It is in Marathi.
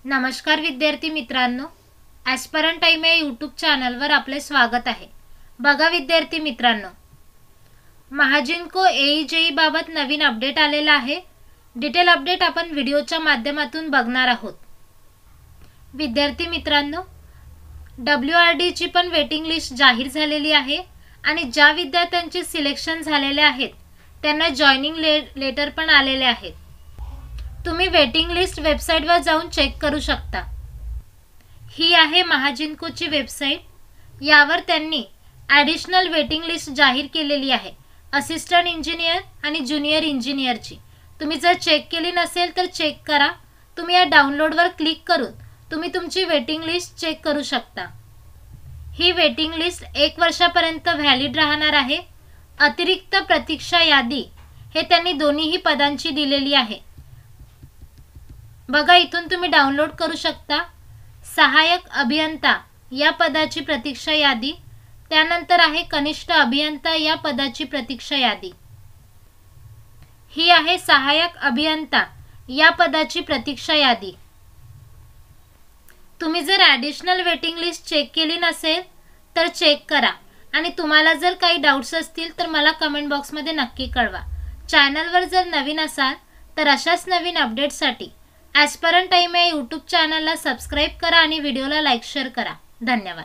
नमस्कार विद्यार्थी मित्रांनो, ॲस्परंट टाइम या यूट्यूब चॅनलवर आपले स्वागत आहे। बघा विद्यार्थी मित्रांनो, महाजिनको AE-JEE बाबत नवीन अपडेट आलेला आहे। डिटेल अपडेट आपण व्हिडिओच्या माध्यमातून बघणार आहोत। विद्यार्थी मित्रांनो, WRD ची पण वेटिंग लिस्ट जाहीर झालेली आहे आणि ज्या विद्यार्थ्यांचे सिलेक्शन झालेले आहेत त्यांना जॉइनिंग लेटर पण आलेले आहेत। तुम्ही वेटिंग लिस्ट वेबसाईटवर जाऊन चेक करू शकता। ही आहे महाजिनकोची वेबसाईट। यावर त्यांनी ॲडिशनल वेटिंग लिस्ट जाहीर केलेली आहे, असिस्टंट इंजिनियर आणि ज्युनियर इंजिनियरची। तुम्ही जर चेक केली नसेल तर चेक करा। तुम्ही या डाउनलोडवर क्लिक करून तुम्ही तुमची वेटिंग लिस्ट चेक करू शकता। ही वेटिंग लिस्ट 1 वर्षापर्यंत व्हॅलिड राहणार आहे। अतिरिक्त प्रतीक्षा यादी हे त्यांनी दोन्हीही पदांची दिलेली आहे। बघा, इथून तुम्ही डाउनलोड करू शकता। सहाय्यक अभियंता या पदाची प्रतीक्षा यादी, त्यानंतर आहे कनिष्ठ अभियंता या पदाची प्रतीक्षा यादी। ही आहे सहाय्यक अभियंता या पदाची प्रतीक्षा यादी। तुम्ही जर ॲडिशनल वेटिंग लिस्ट चेक केली नसेल तर चेक करा आणि तुम्हाला जर काही डाउट्स असतील तर मला कमेंट बॉक्समध्ये नक्की कळवा। चॅनलवर जर नवीन असाल तर अशाच नवीन अपडेट्ससाठी ॲस्परंट टाइम या यूट्यूब चॅनलला सबस्क्राइब करा आणि व्हिडिओला लाईक शेअर करा। धन्यवाद।